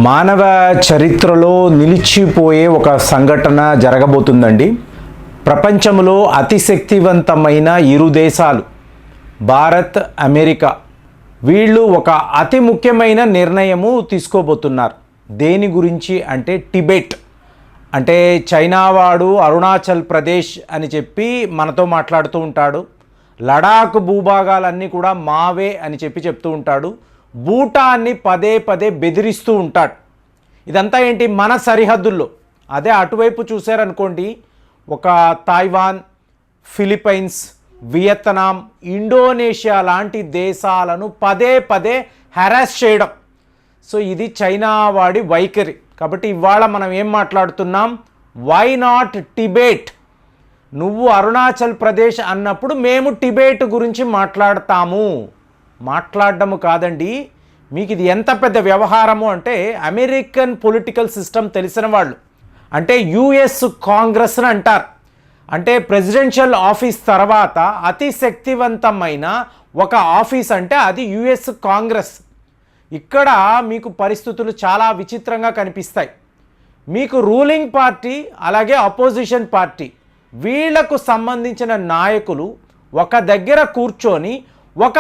మానవ చరిత్రలో నిలిచిపోయే ఒక సంఘటన జరగబోతుందండి. ప్రపంచంలో అతి శక్తివంతమైన ఇరు దేశాలు భారత్, అమెరికా వీళ్ళు ఒక అతి ముఖ్యమైన నిర్ణయము తీసుకోబోతున్నారు. దేని గురించి అంటే టిబెట్ అంటే చైనా వాడు అరుణాచల్ ప్రదేశ్ అని చెప్పి మనతో మాట్లాడుతూ ఉంటాడు. లడాక్ భూభాగాలన్నీ కూడా మావే అని చెప్తూ ఉంటాడు. భూటాన్ని పదే పదే బెదిరిస్తూ ఉంటాడు. ఇదంతా ఏంటి? మన సరిహద్దుల్లో. అదే అటువైపు చూశారనుకోండి, ఒక తైవాన్, ఫిలిప్పైన్స్, వియత్నాం, ఇండోనేషియా లాంటి దేశాలను పదే పదే హెరాస్ చేయడం. సో ఇది చైనా వాడి వైఖరి. కాబట్టి ఇవాళ మనం ఏం మాట్లాడుతున్నాం? Why not Tibet? నువ్వు అరుణాచల్ ప్రదేశ్ అన్నప్పుడు మేము టిబెట్ గురించి మాట్లాడడము కాదండి. మీకు ఇది ఎంత పెద్ద వ్యవహారము అంటే, అమెరికన్ పొలిటికల్ సిస్టమ్ తెలిసిన వాళ్ళు అంటే యుఎస్ కాంగ్రెస్ అని అంటారు. అంటే ప్రెసిడెన్షియల్ ఆఫీస్ తర్వాత అతి శక్తివంతమైన ఒక ఆఫీస్ అంటే అది యుఎస్ కాంగ్రెస్. ఇక్కడ మీకు పరిస్థితులు చాలా విచిత్రంగా కనిపిస్తాయి. మీకు రూలింగ్ పార్టీ అలాగే అపోజిషన్ పార్టీ వీళ్లకు సంబంధించిన నాయకులు ఒక దగ్గర కూర్చొని ఒక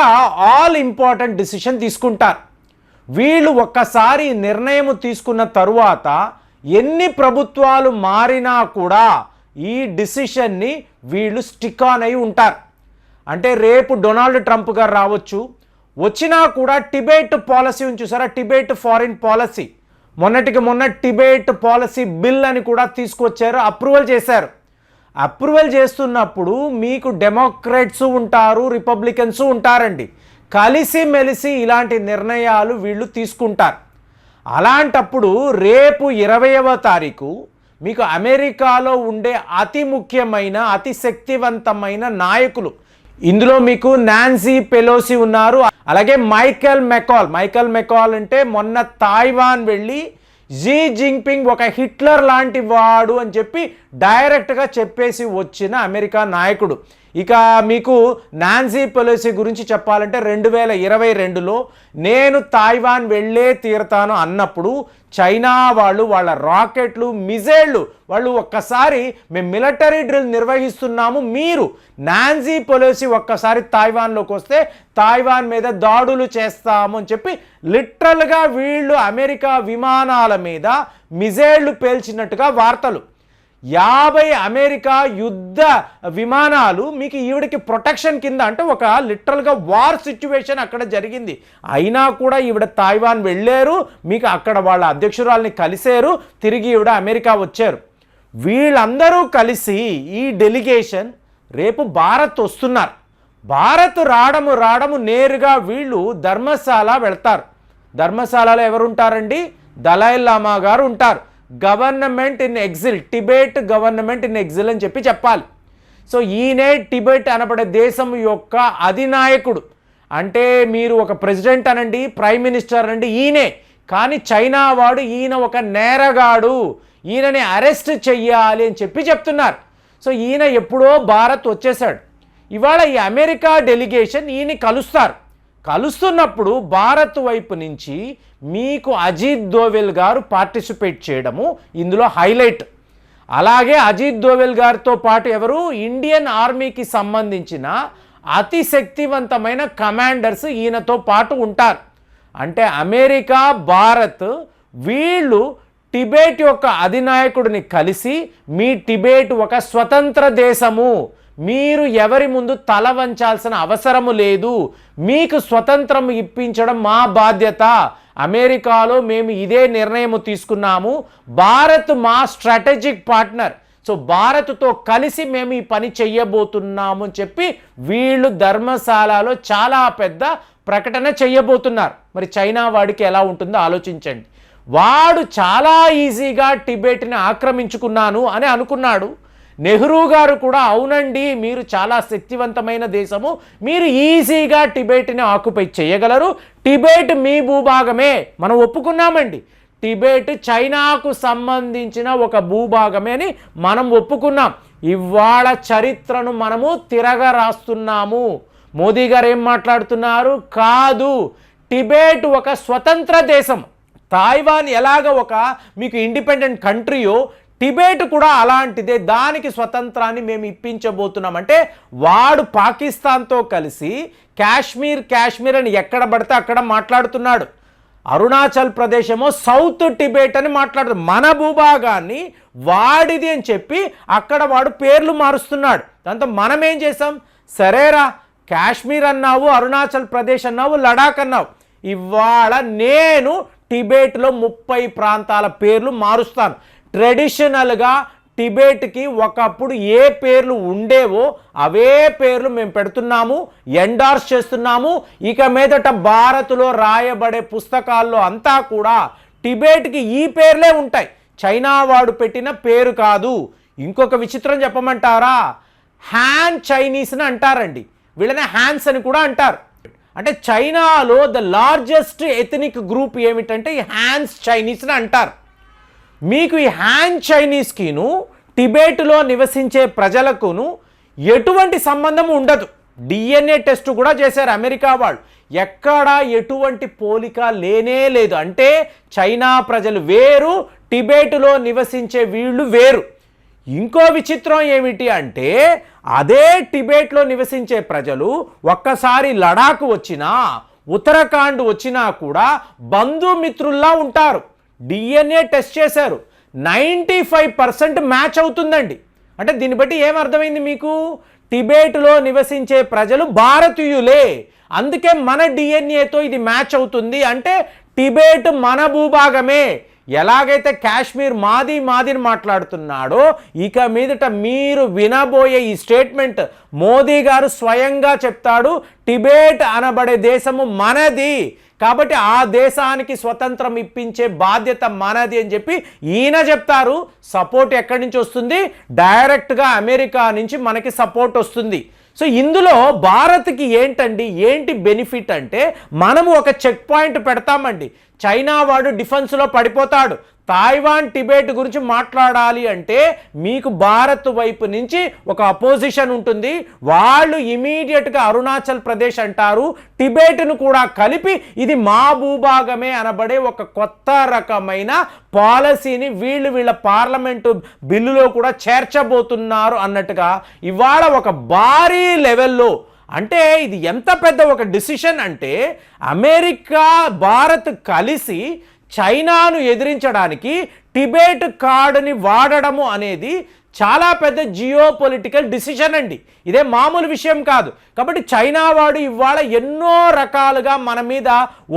ఆల్ ఇంపార్టెంట్ డిసిషన్ తీసుకుంటారు. వీళ్ళు ఒక్కసారి నిర్ణయం తీసుకున్న తరువాత ఎన్ని ప్రభుత్వాలు మారినా కూడా ఈ డిసిషన్ని వీళ్ళు స్టిక్ ఆన్ అయి ఉంటారు. అంటే రేపు డొనాల్డ్ ట్రంప్ గారు రావచ్చు, వచ్చినా కూడా టిబెట్ పాలసీ చూసారా, టిబెట్ ఫారిన్ పాలసీ, మొన్నటికి మొన్న టిబెట్ పాలసీ బిల్ అని కూడా తీసుకొచ్చారు, అప్రూవల్ చేశారు. అప్రూవల్ చేస్తున్నప్పుడు మీకు డెమోక్రాట్స్ ఉంటారు, రిపబ్లికన్స్ ఉంటారండి. కలిసి మెలిసి ఇలాంటి నిర్ణయాలు వీళ్ళు తీసుకుంటారు. అలాంటప్పుడు రేపు 20వ తారీఖు మీకు అమెరికాలో ఉండే అతి ముఖ్యమైన అతి శక్తివంతమైన నాయకులు, ఇందులో మీకు నాన్సీ పెలోసి ఉన్నారు, అలాగే మైకెల్ మెకాల్ అంటే మొన్న తైవాన్ వెళ్ళి జీ జింగ్పింగ్ ఒక హిట్లర్ లాంటి వాడు అని చెప్పి డైరెక్ట్గా చెప్పేసి వచ్చిన అమెరికా నాయకుడు. ఇక మీకు నాన్సీ పెలోసి గురించి చెప్పాలంటే 2022లో నేను తైవాన్ వెళ్ళే తీరుతాను అన్నప్పుడు చైనా వాళ్ళు వాళ్ళ రాకెట్లు, మిజైళ్ళు వాళ్ళు ఒక్కసారి మేము మిలిటరీ డ్రిల్ నిర్వహిస్తున్నాము, మీరు నాన్సీ పెలోసి ఒక్కసారి తైవాన్లోకి వస్తే తైవాన్ మీద దాడులు చేస్తాము అని చెప్పి లిటరల్గా వీళ్ళు అమెరికా విమానాల మీద మిజైళ్ళు పేల్చినట్టుగా వార్తలు. 50 అమెరికా యుద్ధ విమానాలు మీకు ఈవిడికి ప్రొటెక్షన్ కింద, అంటే ఒక లిటరల్గా వార్ సిచ్యువేషన్ అక్కడ జరిగింది. అయినా కూడా ఈవిడ తైవాన్ వెళ్ళారు, మీకు అక్కడ వాళ్ళ అధ్యక్షురాల్ని కలిశారు, తిరిగి ఈవిడ అమెరికా వచ్చారు. వీళ్ళందరూ కలిసి ఈ డెలిగేషన్ రేపు భారత్ వస్తున్నారు. భారత్ రావడము నేరుగా వీళ్ళు ధర్మశాల వెళ్తారు. ధర్మశాలలో ఎవరుంటారండి? దలై లామా గారు ఉంటారు. Government in axle, Tibet government in axle అని చెప్పాలి. సో ఈయనే టిబెట్ అనబడే దేశం యొక్క అధినాయకుడు. అంటే మీరు ఒక ప్రెసిడెంట్ అనండి, ప్రైమ్ మినిస్టర్ అనండి, ఈయనే. కానీ చైనా వాడు ఈయన ఒక నేరగాడు, ఈయనని అరెస్ట్ చెయ్యాలి అని చెప్తున్నారు. సో ఈయన ఎప్పుడో భారత్ వచ్చేసాడు. ఇవాళ ఈ అమెరికా డెలిగేషన్ ఈయన్ని కలుస్తున్నప్పుడు భారత్ వైపు నుంచి మీకు అజిత్ దోవెల్ గారు పార్టిసిపేట్ చేయడము ఇందులో హైలైట్. అలాగే అజిత్ దోవెల్ గారితో పాటు ఎవరు? ఇండియన్ ఆర్మీకి సంబంధించిన అతి శక్తివంతమైన కమాండర్స్ ఈయనతో పాటు ఉంటారు. అంటే అమెరికా, భారత్ వీళ్ళు టిబెట్ యొక్క అధినాయకుడిని కలిసి మీ టిబెట్ ఒక స్వతంత్ర దేశము, మీరు ఎవరి ముందు తల వంచాల్సిన అవసరము లేదు, మీకు స్వతంత్రం ఇప్పించడం మా బాధ్యత, అమెరికాలో మేము ఇదే నిర్ణయం తీసుకున్నాము, భారత్ మా స్ట్రాటజిక్ పార్ట్నర్, సో భారత్తో కలిసి మేము ఈ పని చెయ్యబోతున్నాము అని చెప్పి వీళ్ళు ధర్మశాలలో చాలా పెద్ద ప్రకటన చెయ్యబోతున్నారు. మరి చైనా వాడికి ఎలా ఉంటుందో ఆలోచించండి. వాడు చాలా ఈజీగా టిబెట్ని ఆక్రమించుకున్నాను అని అనుకున్నాడు. నెహ్రూ గారు కూడా అవునండి, మీరు చాలా శక్తివంతమైన దేశము, మీరు ఈజీగా టిబెట్ని ఆక్యుపై చేయగలరు, టిబెట్ మీ భూభాగమే, మనం ఒప్పుకున్నామండి. టిబెట్ చైనాకు సంబంధించిన ఒక భూభాగమే అని మనం ఒప్పుకున్నాం. ఇవాళ చరిత్రను మనము తిరగరాస్తున్నాము. మోదీ గారు ఏం మాట్లాడుతున్నారు? కాదు, టిబెట్ ఒక స్వతంత్ర దేశం, తాయివాన్ ఎలాగ ఒక మీకు ఇండిపెండెంట్ కంట్రీయో, టిబెట్ కూడా అలాంటిదే, దానికి స్వతంత్రాన్ని మేము ఇప్పించబోతున్నాం అంటే వాడు పాకిస్తాన్తో కలిసి కాశ్మీర్ అని ఎక్కడ పడితే అక్కడ మాట్లాడుతున్నాడు. అరుణాచల్ ప్రదేశ్ ఏమో సౌత్ టిబెట్ అని మాట్లాడుతున్నాడు. మన భూభాగాన్ని వాడిది అని చెప్పి అక్కడ వాడు పేర్లు మారుస్తున్నాడు. దాంతో మనం ఏం చేసాం, సరేరా కాశ్మీర్ అన్నావు, అరుణాచల్ ప్రదేశ్ అన్నావు, లడాక్ అన్నావు, ఇవాళ నేను టిబెట్లో 30 ప్రాంతాల పేర్లు మారుస్తాను. ట్రెడిషనల్గా టిబెట్కి ఒకప్పుడు ఏ పేర్లు ఉండేవో అవే పేర్లు మేము పెడుతున్నాము, ఎండార్స్ చేస్తున్నాము. ఇక మీదట భారత్లో రాయబడే పుస్తకాల్లో అంతా కూడా టిబెట్కి ఈ పేర్లే ఉంటాయి, చైనా వాడు పెట్టిన పేరు కాదు. ఇంకొక విచిత్రం చెప్పమంటారా, హ్యాన్ చైనీస్ అని అంటారండి, వీళ్ళనే హ్యాన్స్ అని కూడా అంటారు. అంటే చైనాలో ద లార్జెస్ట్ ఎథనిక్ గ్రూప్ ఏమిటంటే ఈ హ్యాన్స్ చైనీస్ అని అంటారు. మీకు ఈ హ్యాన్ చైనీస్కిను టిబెట్లో నివసించే ప్రజలకును ఎటువంటి సంబంధం ఉండదు. DNA టెస్ట్ కూడా చేశారు అమెరికా వాళ్ళు, ఎక్కడ ఎటువంటి పోలిక లేనే లేదు. అంటే చైనా ప్రజలు వేరు, టిబెట్లో నివసించే వీళ్ళు వేరు. ఇంకో విచిత్రం ఏమిటి అంటే అదే టిబెట్లో నివసించే ప్రజలు ఒక్కసారి లడాక్ వచ్చినా, ఉత్తరాఖండ్ వచ్చినా కూడా బంధుమిత్రుల్లా ఉంటారు. DNA టెస్ట్ చేశారు, 95% మ్యాచ్ అవుతుందండి. అంటే దీన్ని బట్టి ఏమర్థమైంది మీకు, టిబెట్లో నివసించే ప్రజలు భారతీయులే, అందుకే మన DNAతో ఇది మ్యాచ్ అవుతుంది. అంటే టిబెట్ మన భూభాగమే. ఎలాగైతే కాశ్మీర్ మాదిని మాట్లాడుతున్నాడో ఇక మీదట మీరు వినబోయే ఈ స్టేట్మెంట్ మోదీ గారు స్వయంగా చెప్తాడు, టిబెట్ అనబడే దేశము మనది, కాబట్టి ఆ దేశానికి స్వతంత్రం ఇప్పించే బాధ్యత మనది అని చెప్పి ఈయన చెప్తారు. సపోర్ట్ ఎక్కడి నుంచి వస్తుంది, డైరెక్ట్గా అమెరికా నుంచి మనకి సపోర్ట్ వస్తుంది. సో ఇందులో భారత్కి ఏంటి బెనిఫిట్ అంటే మనము ఒక చెక్ పాయింట్ పెడతామండి. చైనా వాడు డిఫెన్స్లో పడిపోతాడు, తాయివాన్ టిబెట్ గురించి మాట్లాడాలి అంటే మీకు భారత్ వైపు నుంచి ఒక అపోజిషన్ ఉంటుంది. వాళ్ళు ఇమీడియట్గా అరుణాచల్ ప్రదేశ్ అంటారు, టిబెట్ను కూడా కలిపి ఇది మా భూభాగమే అనబడే ఒక కొత్త రకమైన పాలసీని వీళ్ళ పార్లమెంటు బిల్లులో కూడా చేర్చబోతున్నారు అన్నట్టుగా ఇవాళ ఒక భారీ లెవెల్లో, అంటే ఇది ఎంత పెద్ద ఒక డిసిషన్ అంటే అమెరికా భారత్ కలిసి చైనాను ఎదిరించడానికి టిబెట్ కార్డుని వాడడము అనేది చాలా పెద్ద జియోపొలిటికల్ డిసిషన్ అండి. ఇదే మామూలు విషయం కాదు. కాబట్టి చైనా వాడు ఇవాళ ఎన్నో రకాలుగా మన మీద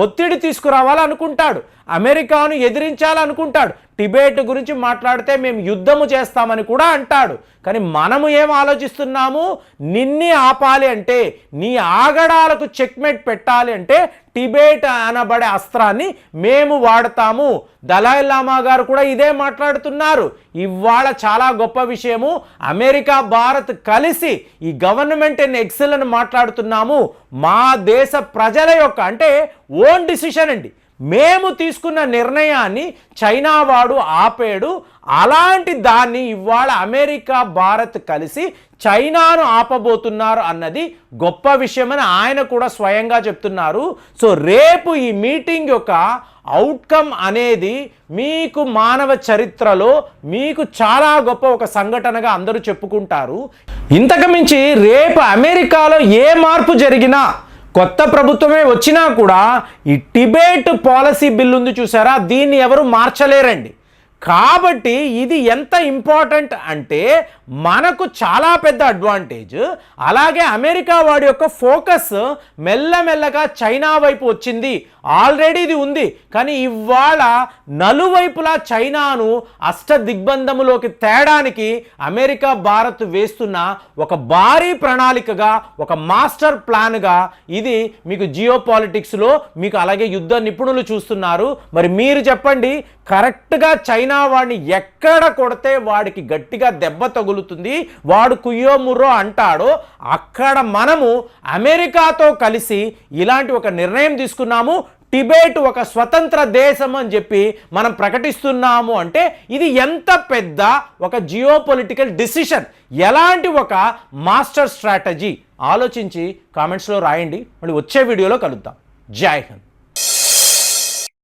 ఒత్తిడి తీసుకురావాలనుకుంటాడు, అమెరికాను ఎదిరించాలనుకుంటాడు, టిబెట్ గురించి మాట్లాడితే మేము యుద్ధము చేస్తామని కూడా అంటాడు. కానీ మనము ఏం ఆలోచిస్తున్నాము, నిన్ని ఆపాలి అంటే, నీ ఆగడాలకు చెక్మెట్ పెట్టాలి అంటే టిబెట్ అనబడే అస్త్రాన్ని మేము వాడతాము. దలై లామా గారు కూడా ఇదే మాట్లాడుతున్నారు. ఇవాళ చాలా గొప్ప విషయము, అమెరికా భారత్ కలిసి ఈ గవర్నమెంట్ ఇన్ ఎక్సెల్ అని మాట్లాడుతున్నాము. మా దేశ ప్రజల యొక్క అంటే ఓన్ డిసిషన్ అండి, మేము తీసుకున్న నిర్ణయాన్ని చైనా వాడు ఆపాడు. అలాంటి దాన్ని ఇవాళ అమెరికా భారత్ కలిసి చైనాను ఆపబోతున్నారు అన్నది గొప్ప విషయమని ఆయన కూడా స్వయంగా చెప్తున్నారు. సో రేపు ఈ మీటింగ్ యొక్క అవుట్కమ్ అనేది మీకు మానవ చరిత్రలో మీకు చాలా గొప్ప ఒక సంఘటనగా అందరూ చెప్పుకుంటారు. ఇంతకు మించి రేపు అమెరికాలో ఏ మార్పు జరిగినా, కొత్త ప్రభుత్వమే వచ్చినా కూడా ఈ టిబెట్ పాలసీ బిల్ ఉంది చూసారా, దీన్ని ఎవరు మార్చలేరండి. కాబట్టి ఇది ఎంత ఇంపార్టెంట్ అంటే మనకు చాలా పెద్ద అడ్వాంటేజ్. అలాగే అమెరికా వాడి యొక్క ఫోకస్ మెల్లమెల్లగా చైనా వైపు వచ్చింది, ఆల్రెడీ ఇది ఉంది. కానీ ఇవాళ నలువైపులా చైనాను అష్ట దిగ్బంధములోకి తేడానికి అమెరికా భారత్ వేస్తున్న ఒక భారీ ప్రణాళికగా, ఒక మాస్టర్ ప్లాన్గా ఇది మీకు జియోపాలిటిక్స్లో మీకు అలాగే యుద్ధ నిపుణులు చూస్తున్నారు. మరి మీరు చెప్పండి, కరెక్ట్గా చైనా వాడిని ఎక్కడ కొడితే వాడికి గట్టిగా దెబ్బ తగులుతుంది, వాడు కుయ్యో ముర్రో అంటాడో అక్కడ మనము అమెరికాతో కలిసి ఇలాంటి ఒక నిర్ణయం తీసుకున్నాము. టిబెట్ ఒక స్వతంత్ర దేశం అని చెప్పి మనం ప్రకటిస్తున్నాము అంటే ఇది ఎంత పెద్ద ఒక జియోపొలిటికల్ డిసిషన్, ఎలాంటి ఒక మాస్టర్ స్ట్రాటజీ ఆలోచించి కామెంట్స్లో రాయండి. మళ్ళీ వచ్చే వీడియోలో కలుద్దాం. జై హింద్.